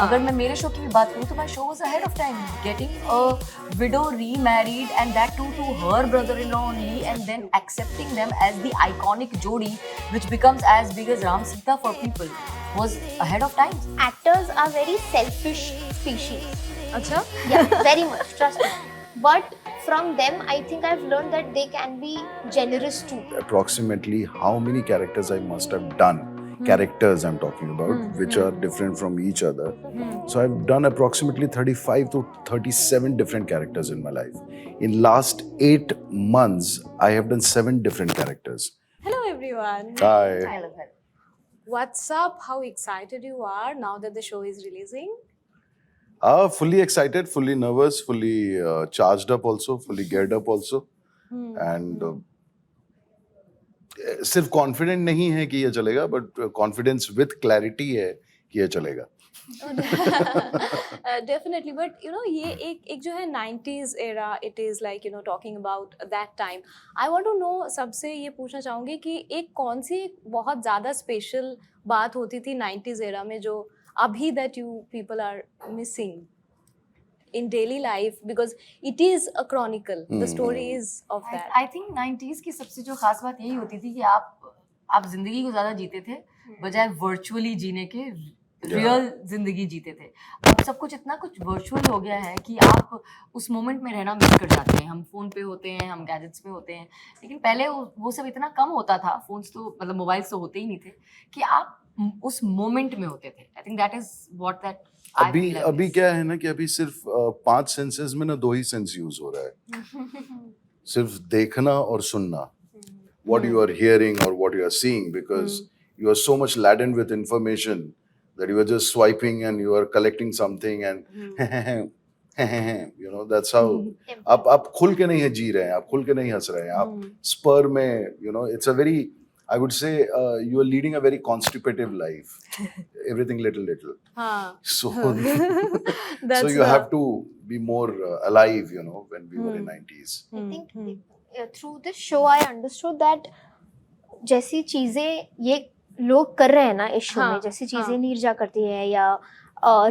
अगर मैं मेरे शो की भी बात करूँ तो my show was ahead of time, getting a widow remarried and that too to her brother-in-law only, and then accepting them as the iconic jodi which becomes as big as Ram Sita for people was ahead of time. Actors are very selfish species. अच्छा Yeah, very much, trust me. But from them, I think I've learned that they can be generous too. Approximately how many characters I must have done, characters I'm talking about, which are different from each other. So I've done approximately 35 to 37 different characters in my life. In last 8 months, I have done 7 different characters. hello everyone, Hi. I love that. what's up, how excited you are now that the show is releasing? Fully excited, fully nervous, fully charged up also, fully geared up also. And सिर्फ confident नहीं है कि ये चलेगा, but confidence with clarity है कि ये चलेगा. Definitely, but you know ये एक जो है 90s era, it is like you know talking about that time. I want to know, सबसे ये पूछना चाहूँगी कि एक कौन सी बहुत ज़्यादा स्पेशल बात होती थी 90s era में जो अभी that you people are missing in daily life, because it is a chronicle, the stories of that. I think 90s की सबसे जो खास बात यही होती थी कि आप जिंदगी को ज्यादा जीते थे बजाय वर्चुअली जीने के, रियल जिंदगी जीते थे. अब सब कुछ इतना कुछ वर्चुअल हो गया है कि आप उस मोमेंट में रहना मिस कर जाते हैं. हम फोन पे होते हैं, हम गैजेट्स में होते हैं, लेकिन पहले वो सब इतना कम होता था. फोन्स तो मतलब मोबाइल्स तो होते ही नहीं थे कि आप उस मोमेंट में होते थे. I think that is what that अभी क्या है ना कि अभी सिर्फ 5 सेंसेस में ना 2 ही सेंस यूज हो रहा है. सिर्फ देखना और सुनना, what you are hearing or what you are seeing, because you are so much laden with information that you are just swiping and you are collecting something and you know, that's how आप खुल के नहीं जी रहे हैं, आप खुल के नहीं हंस रहे हैं, आप स्पर में, you know, it's a very, I would say you are leading a very constipative life. Everything little. So so you have to be more alive, you know, when we were in 90s. I think through this show I understood that जैसी चीजें ये लोग कर रहे हैं ना इस show में, जैसी चीजें नीरजा करती है या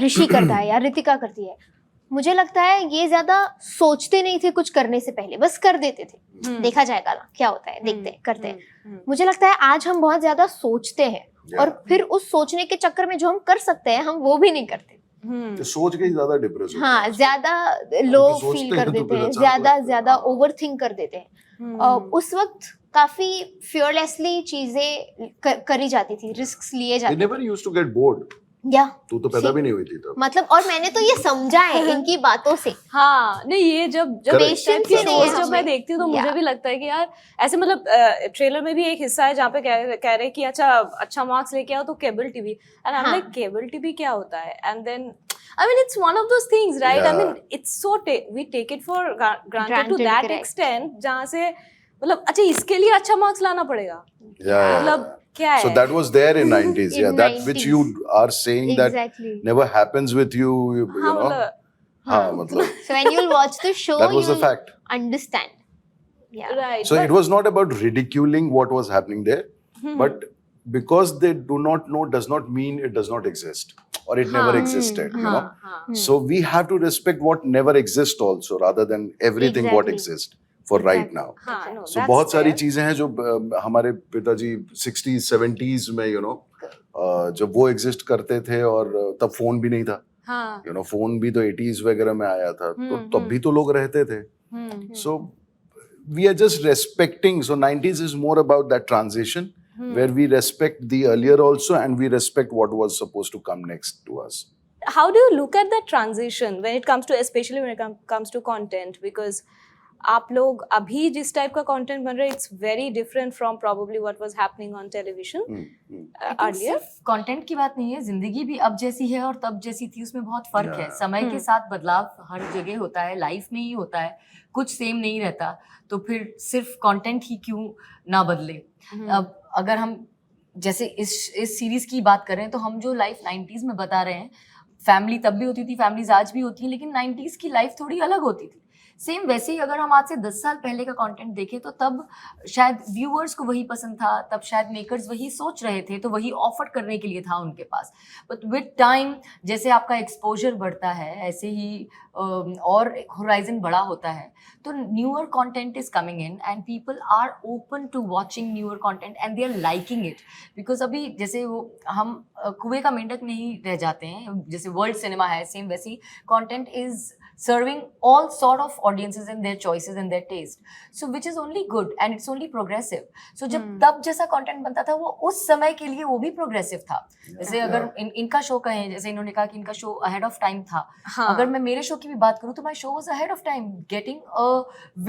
ऋषि करता है या रितिका करती है, मुझे लगता है ये ज्यादा सोचते नहीं थे कुछ करने से पहले, बस कर देते थे. देखा जाएगा ना क्या होता है, देखते हैं, करते हैं. मुझे लगता है आज हम बहुत ज्यादा सोचते हैं और फिर उस सोचने के चक्कर में जो हम कर सकते हैं हम वो भी नहीं करते. तो सोच के ही ज्यादा डिप्रेस होते हैं. हाँ, ज्यादा लो फील कर देते हैं, ज्यादा ओवर थिंक कर देते हैं. उस वक्त काफी फियरलेसली चीजें करी जाती थी, रिस्क लिए जाते थे. They never used to get bored. या तू तो पैदा भी नहीं हुई थी तब. मतलब, और मैंने तो ये समझा है इनकी बातों से. हाँ नहीं, ये जब Correct. जब मैं देखती हूँ तो मुझे भी लगता है कि यार ऐसे, मतलब ट्रेलर में भी एक हिस्सा है जहाँ पे कह रहे कि अच्छा मार्क्स लेके आओ तो cable TV, and I am like cable TV क्या होता है? And then I mean it's one of those things, right? Yeah. I mean it's so we take it for granted to that correct. extent जहाँ से मतलब अच्छा इसके लिए अच्छा मार्क्स लाना पड़ेगा. मतलब क्या है? So that was there in 90s. In Yeah, that 90s. which you are saying Exactly. that never happens with you, you हाँ, know. हाँ, मतलब So when you'll watch the show, that was a you'll fact. understand. Yeah. Right. So but- it was not about ridiculing what was happening there, but because they do not know does not mean it does not exist or it never existed, you know. So we have to respect what never exists also, rather than everything what Exactly. exists for right now. हाँ, no, So that's बहुत सारी fair. चीजें हैं जो हमारे पिताजी 60s 70s में, you know, जब वो एग्जिस्ट करते थे और तब फोन भी नहीं था, हाँ. you know, फोन भी तो 80s वगैरह में आया था, तो तब भी तो लोग रहते थे. So we are just respecting. So 90s is more about that transition where we respect the earlier also and we respect what was supposed to come next to us. How do you look at that transition when it comes to, especially when it comes to content, because आप लोग अभी जिस type का content बन रहे हैं, it's very different from probably what was happening on television earlier. Content की बात नहीं है, जिंदगी भी अब जैसी है और तब जैसी थी उसमें बहुत फर्क है. समय के साथ बदलाव हर जगह होता है, लाइफ में ही होता है, कुछ सेम नहीं रहता. तो फिर सिर्फ कंटेंट ही क्यों ना बदले. अब अगर हम जैसे इस सीरीज की बात करें तो हम जो लाइफ 90s में बता रहे हैं, फैमिली तब भी होती थी, फैमिलीज आज भी होती हैं, लेकिन 90s की लाइफ थोड़ी अलग होती थी. सेम वैसे ही अगर हम आज से 10 साल पहले का कंटेंट देखें तो तब शायद व्यूअर्स को वही पसंद था, तब शायद मेकर्स वही सोच रहे थे, तो वही ऑफर करने के लिए था उनके पास. बट विद टाइम जैसे आपका एक्सपोजर बढ़ता है ऐसे ही और होराइजन बड़ा होता है, तो newer content is coming in and people are open to watching newer content and they are liking it. Because अभी जैसे वो हम कुएं का मेंढक नहीं रह जाते हैं, जैसे वर्ल्ड सिनेमा है सेम वैसी content is serving all sort of audiences and their choices and their taste, so which is only good and it's only progressive. So जब तब जैसा कंटेंट बनता था वो उस समय के लिए वो भी प्रोग्रेसिव था. जैसे अगर इनका शो कहें, जैसे इन्होंने कहा कि इनका शो अहेड ऑफ टाइम था. अगर मैं मेरे शो की भी बात करूँ तो my show was ahead of time, getting a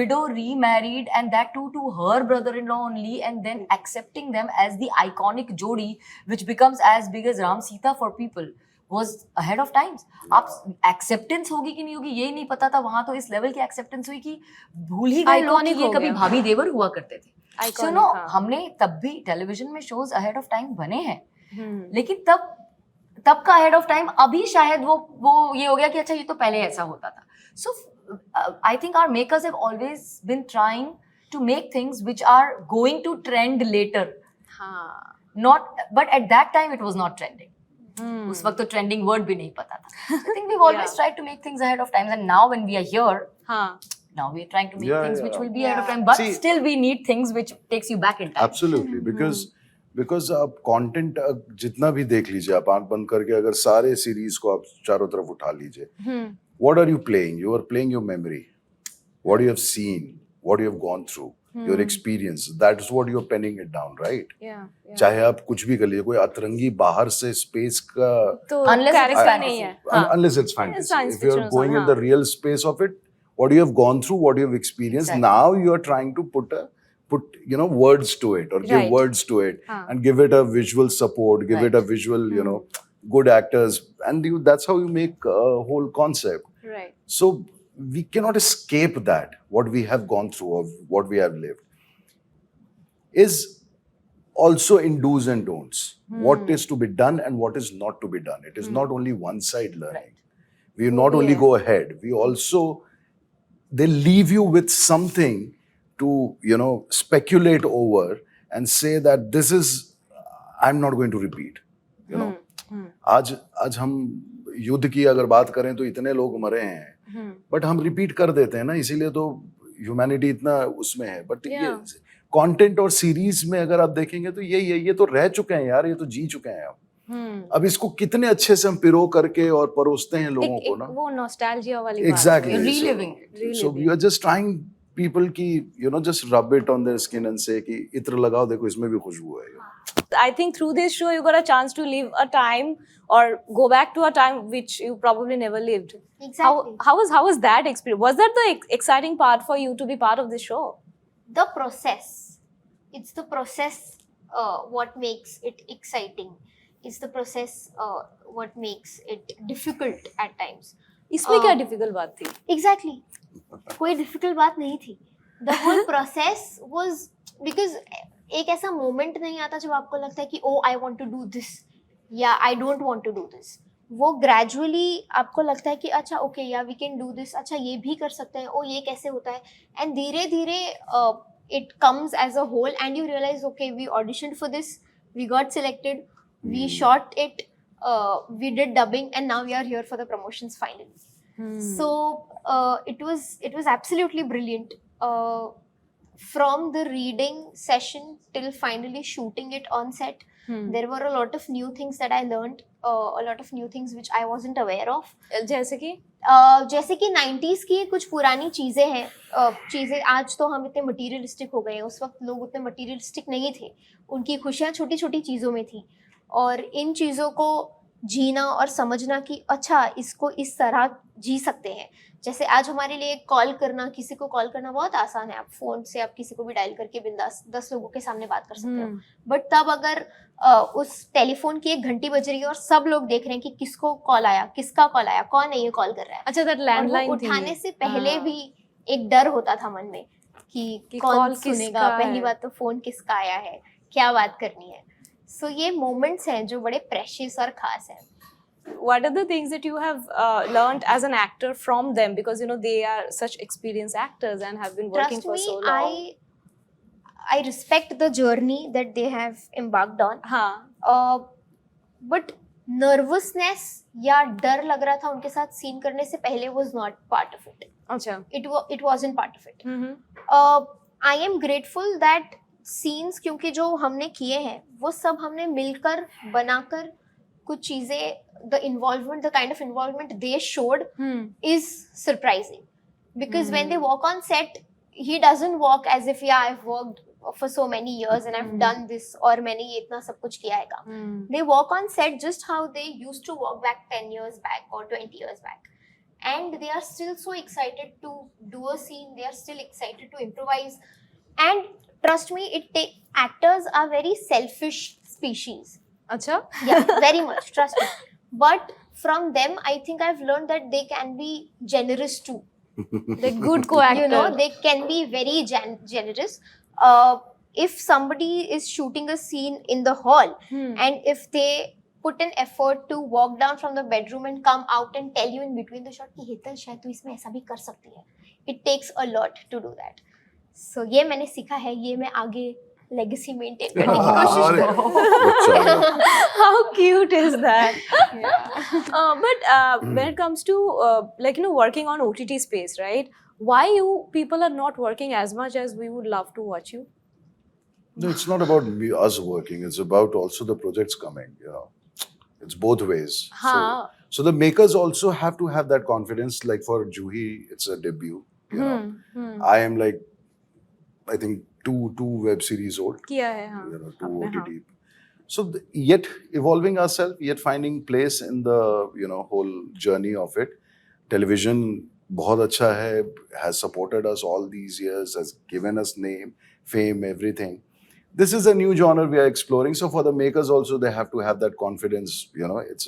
window remarried and that too to her brother-in-law only, and then accepting them as the iconic jodi which becomes as big as Ram Sita for people was ahead of times. आप acceptance होगी कि नहीं होगी ये नहीं पता था, वहां तो इस लेवल की एक्सेप्टेंस हुई कि भूल ही गए लोग कि ये कभी भाभी देवर हुआ करते थे. सो नो हमने तब भी टेलीविजन में शोज अहेड ऑफ टाइम बने हैं, लेकिन तब का अहेड ऑफ टाइम अभी शायद वो ये हो गया कि अच्छा ये तो पहले ऐसा होता था. So I think our makers have always been trying to make things which are going to trend later. Not but at that time it was not trending. उस वक्त तो ट्रेंडिंग वर्ड भी नहीं पता था. I think we've always tried to make things ahead of time, and now when we are here, now we are trying to make things which will be ahead of time, but still we need things which takes you back in time. Absolutely, because आप content जितना भी देख लीजिए, आप आंख बंद करके अगर सारे सीरीज को आप चारों तरफ उठा लीजिए, what are you playing? You are playing your memory, what you have seen, what you have gone through, your experience. That is what you are penning it down, right? चाहे आप कुछ भी कर लीजिए, कोई अतरंगी बाहर से स्पेस का तो कैरेक्टर नहीं है. Unless it's fantasy. If you are going in the real space of it, what you have gone through, what you have experienced, now you are trying to put words to it, or give words to it, and give it a visual support, give it a visual, good actors, and that's how you make a whole concept. Right. So we cannot escape that, what we have gone through or what we have lived is also in do's and don'ts. What is to be done and what is not to be done. It is not only one side learning. We not only go ahead, we also, they leave you with something to speculate over and say that this is, I'm not going to repeat. आज हम युद्ध की अगर बात करें तो इतने लोग मरे हैं, बट हम रिपीट कर देते हैं ना, इसीलिए तो ह्यूमैनिटी इतना उसमें है. बट ये कंटेंट और सीरीज में अगर आप देखेंगे तो ये तो रह चुके हैं यार, ये तो जी चुके हैं अब इसको कितने अच्छे से हम पिरो करके और परोसते हैं लोगों को ना, वो नॉस्टैल्जिया वाली exactly. Reliving. So we are just trying people की just rub it on their skin and say कि इत्र लगाओ, देखो इसमें भी खुशबू है. I think through this show you got a chance to live a time or go back to a time which you probably never lived. Exactly. How was that experience? Was that the exciting part for you to be part of this show? The process. It's the process what makes it exciting. It's the process what makes it difficult at times. इसमें क्या difficult बात थी? Exactly. कोई difficult बात नहीं थी. The whole process was because एक ऐसा मोमेंट नहीं आता जब आपको लगता है कि oh I want to do this या I don't want to do this. वो ग्रेजुअली आपको लगता है कि अच्छा ओके या वी कैन डू दिस, अच्छा ये भी कर सकते हैं, ओ ये कैसे होता है, एंड धीरे धीरे it comes as a whole and you realise okay we auditioned for this, we got selected, we shot it, we did dubbing and now we are here for the promotions finally. So it was absolutely brilliant. From the reading session till finally shooting it on set, there were a lot of new things that I learned, a lot of new things which I wasn't aware of. जैसे कि 90s की कुछ पुरानी चीज़ें हैं, चीज़ें आज तो हम इतने मटीरियलिस्टिक हो गए हैं, उस वक्त लोग उतने मटीरियलिस्टिक नहीं थे, उनकी खुशियाँ छोटी छोटी चीज़ों में थी, और इन चीज़ों को जीना और समझना कि अच्छा इसको इस तरह जी सकते हैं. जैसे आज हमारे लिए कॉल करना, किसी को कॉल करना बहुत आसान है, आप फोन से आप किसी को भी डायल करके बिंदास 10 लोगों के सामने बात कर सकते हो. बट तब अगर उस टेलीफोन की 1 घंटी बज रही है और सब लोग देख रहे हैं कि किसको कॉल आया, किसका कॉल आया, कौन है ये कॉल कर रहा है. अच्छा, दैट लैंडलाइन उठाने से पहले भी एक डर होता था मन में कि कौन सुनेगा, पहली बात तो फोन किसका आया है, क्या बात करनी है. सो ये मोमेंट्स हैं जो बड़े प्रेशियस और खास हैं. what are the things that you have learned as an actor from them, because you know they are such experienced actors and have been working Trust for me, so long. I respect the journey that they have embarked on. हाँ. But nervousness या डर लग रहा था उनके साथ scene करने से पहले was not part of it. अच्छा. It wasn't part of it. Mm-hmm. I am grateful that scenes क्योंकि जो हमने किए हैं वो सब हमने मिलकर बनाकर कुछ चीजें the kind of involvement they showed is surprising, because when they walk on set he doesn't walk as if I've worked for so many years and I've done this और मैंने ये इतना सब कुछ किया है काम. They walk on set just how they used to walk back 10 years back or 20 years back, and they are still so excited to do a scene, they are still excited to improvise. And trust me, actors are very selfish species. अच्छा. Yeah, very much, trust me. But from them I think I've learned that they can be generous too. They're good co-actor. You know, they can be very generous. If somebody is shooting a scene in the hall and if they put an effort to walk down from the bedroom and come out and tell you in between the shot कि हेतल शायद तू इसमें ऐसा भी कर सकती है, it takes a lot to do that. So ये मैंने सीखा है, ये मैं आगे legacy maintain करने की कोशिश करूँ. How cute is that? But when it comes to like you know working on OTT space, right? Why you people are not working as much as we would love to watch you? No, it's not about us working. It's about also the projects coming. You know, it's both ways. हाँ. So the makers also have to have that confidence. Like for Juhi, it's a debut. You know, I am like, I think two web series old. किया है हाँ. You know, two OTT. So yet evolving ourselves, yet finding place in the whole journey of it. Television बहुत अच्छा है, has supported us all these years, has given us name, fame, everything. This is a new genre we are exploring. So for the makers also, they have to have that confidence. You know, it's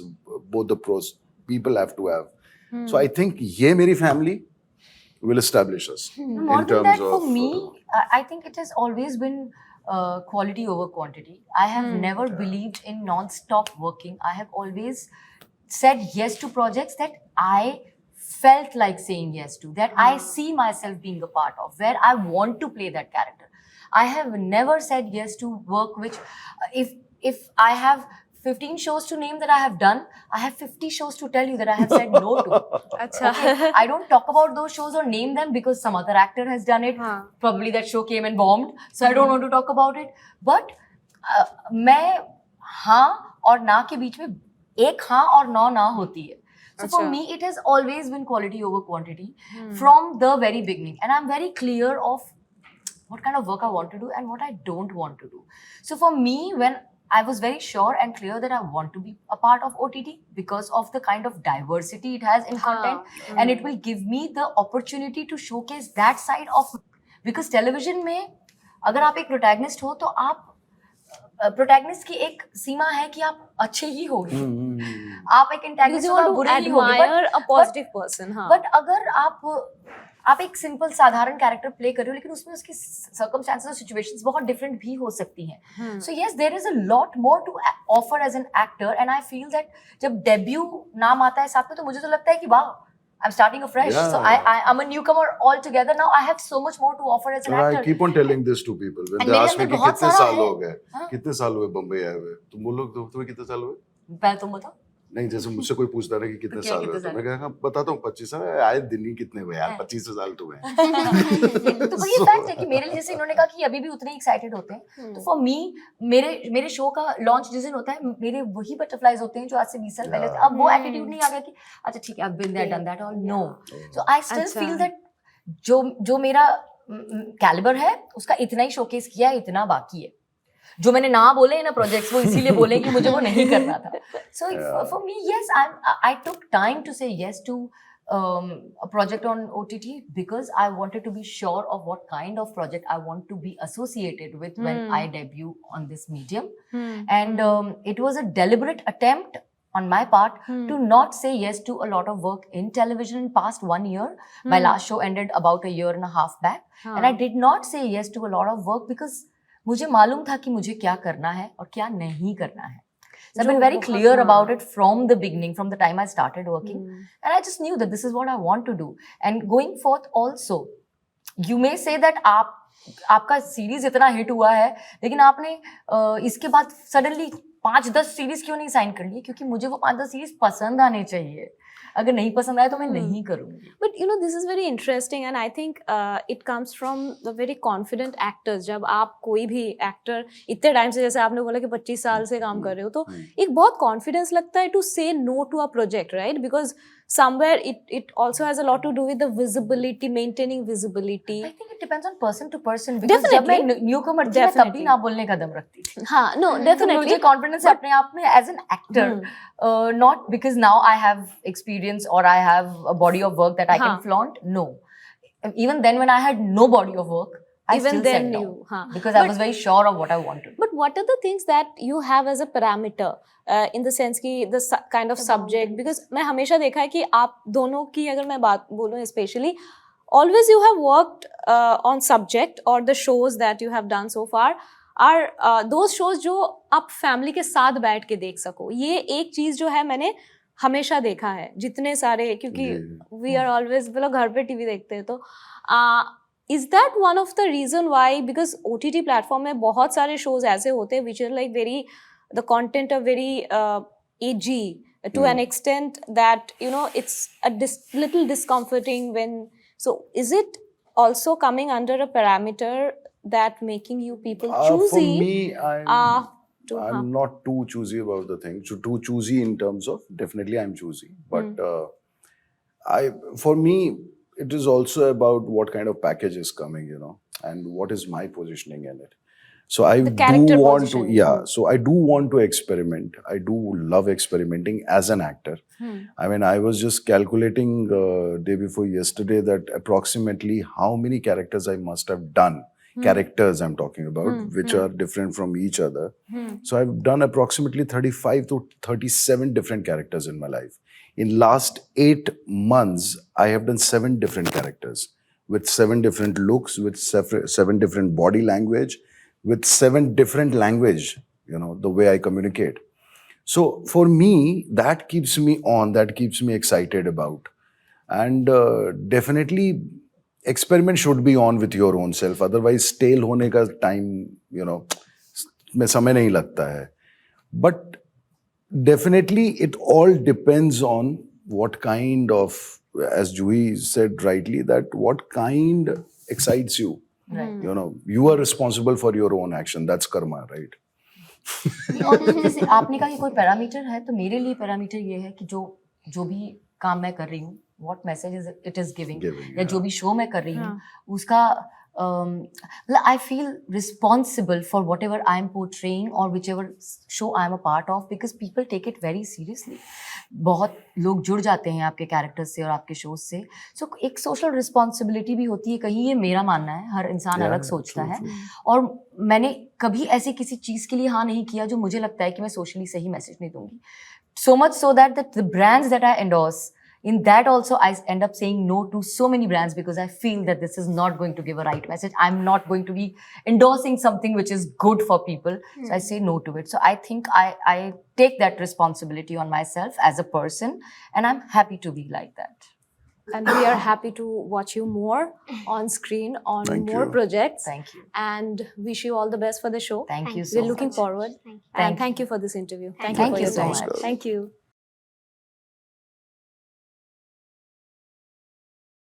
both the pros. People have to have. So I think Yeh Meri Family will establish us. More in than terms that, of, for me, I think it has always been quality over quantity. I have never believed in non-stop working. I have always said yes to projects that I felt like saying yes to, that I see myself being a part of, where I want to play that character. I have never said yes to work which, if I have 15 shows to name that I have done, I have 50 shows to tell you that I have said no to. अच्छा. Okay? I don't talk about those shows or name them because some other actor has done it. Probably that show came and bombed, so I don't want to talk about it. But मैं हाँ और ना के बीच में एक हाँ और नौ ना होती है. So for me, it has always been quality over quantity from the very beginning. And I'm very clear of what kind of work I want to do and what I don't want to do. So for me, when I was very sure and clear that I want to be a part of OTT because of the kind of diversity it has in content, and it will give me the opportunity to showcase that side of, because television में अगर आप एक protagonist हो तो आप protagonist की एक सीमा है कि आप अच्छे ही होगे, आप एक एंटागनिस्ट हो तो बुरे ही होगे, बट अगर आप एक सिंपल साधारण कैरेक्टर प्ले कर रहे हो लेकिन उसमें उसकी सर्कमस्टेंसेस और सिचुएशंस बहुत डिफरेंट भी हो सकती हैं. So yes, there is a lot more to offer as an actor, and I feel that जब डेब्यू नाम आता है साथ में तो मुझे तो लगता है कि वाह, I'm starting afresh. Yeah. So I'm a newcomer altogether. Now I have so much more to offer as an actor. I keep on telling this to people when they ask me कि कितने साल हो गए, कितने साल हुए बम्बई आए हुए, तुम बोलो तुम्हें कितने साल हुए? पहले तुम बताओ. नहीं, जैसे मुझसे कोई पूछता रहा कि कितने साल हुए, तो मैं कहता बताता हूँ 25 साल. आए दिन ही कितने हुए यार, 25 साल तो हुए. तो वही फैक्ट है कि मेरे लिए, जैसे इन्होंने कहा कि अभी भी उतने ही एक्साइटेड होते हैं, तो फॉर मी मेरे शो का लॉन्च जिस दिन होता है मेरे वही बटरफ्लाइज होते हैं जो आज से 20 साल पहले थे. अब वो एटीट्यूड नहीं आ गया कि अच्छा ठीक है, I've been there, done that, all. No. So I still feel that जो मेरा कैलिबर है उसका इतना ही शोकेस किया है, इतना बाकी है. जो मैंने ना बोले ना प्रोजेक्ट्स, वो इसीलिए बोले कि मुझे वो नहीं करना था. So for me, yes, I took time to say yes to a project on OTT because I wanted to be sure of what kind of project I want to be associated with when I debut on this medium. And it was a deliberate attempt on my part to not say yes to a lot of work in television in past 1 year. My last show ended about a year and a half back. And I did not say yes to a lot of work because मुझे मालूम था कि मुझे क्या करना है और क्या नहीं करना है. So I've been very clear about it from the beginning, from the time I started working. And I just knew that this is what I want to do. And going forth also, you may say that आपका series इतना hit हुआ है, लेकिन आपने इसके बाद suddenly 5-10 series क्यों नहीं साइन कर लिए? क्योंकि मुझे वो 5-10 सीरीज पसंद आने चाहिए. अगर नहीं पसंद आए तो मैं नहीं करूंगी. But you know, this is very interesting and I think it comes from the very confident actors. जब आप कोई भी actor इतने टाइम से, जैसे आपने बोला कि 25 साल से काम कर रहे हो, तो एक बहुत confidence लगता है to say no to a project, right? Because somewhere it also has a lot to do with the visibility, maintaining visibility. I think it depends on person to person. Because जब मैं newcomer थी, मैं तब भी ना बोलने का दम रखती थी. हाँ, no, definitely. मुझे confidence है अपने आप में as an actor, not because now I have experience or I have a body of work that I can flaunt. No, even then when I had no body of work, I Even still then said no, you, because I was very sure of what I wanted. But what are the things that you have as a parameter in the sense कि the kind of subject? Because मैं हमेशा देखा है कि आप दोनों की अगर मैं बात बोलूँ especially, always you have worked on subject or the shows that you have done so far are those shows जो आप family के साथ बैठ के देख सको. ये एक चीज़ जो है मैंने हमेशा देखा है जितने सारे, क्योंकि we are always बोलो घर पे TV देखते हैं, तो is that one of the reason why? Because OTT platform में बहुत सारे shows ऐसे होते हैं which are like very, the content are very edgy to an extent that you know it's a little discomforting when. So is it also coming under a parameter that making you people choosy? For me, I'm not too choosy about the thing. So too choosy in terms of, definitely I'm choosy, but for me, it is also about what kind of package is coming, you know, and what is my positioning in it. So I do want to, so I do want to experiment. I do love experimenting as an actor. I mean, I was just calculating day before yesterday that approximately how many characters I must have done. Characters I'm talking about, which are different from each other. So I've done approximately 35 to 37 different characters in my life. In last 8 months, I have done 7 different characters with 7 different looks, with 7 different body language, with 7 different language, you know, the way I communicate. So for me, that keeps me on, that keeps me excited about. And definitely, experiment should be on with your own self. Otherwise, stale hone ka time, you know, mein samay nahi lagta hai. But definitely, it all depends on what kind of, as Juhi said rightly, that what kind excites you. Right. You know, you are responsible for your own action. That's karma, right? और जैसे आपने कहा कि कोई parameter है, तो मेरे लिए पैरामीटर ये है कि जो भी काम मैं कर रही हूँ, what message it is giving, या जो भी शो मैं कर रही हूँ, उसका I feel responsible for whatever I am portraying or whichever show I am a part of, because people take it very seriously. बहुत लोग जुड़ जाते हैं आपके कैरेक्टर्स से और आपके शोज से. So एक सोशल रिस्पॉन्सिबिलिटी भी होती है कहीं, ये मेरा मानना है. हर इंसान अलग सोचता है. और मैंने कभी ऐसी किसी चीज़ के लिए हाँ नहीं किया जो मुझे लगता है कि मैं सोशली सही मैसेज नहीं दूंगी. So much so that the brands that I endorse, in that also I end up saying no to so many brands because I feel that this is not going to give a right message. I'm not going to be endorsing something which is good for people. So I say no to it. So I think I take that responsibility on myself as a person, and I'm happy to be like that. And we are happy to watch you more on screen, on more projects. Thank you. And wish you all the best for the show. Thank you so much. We're looking forward. Thank you. And thank you for this interview. Thank you so much. Thank you.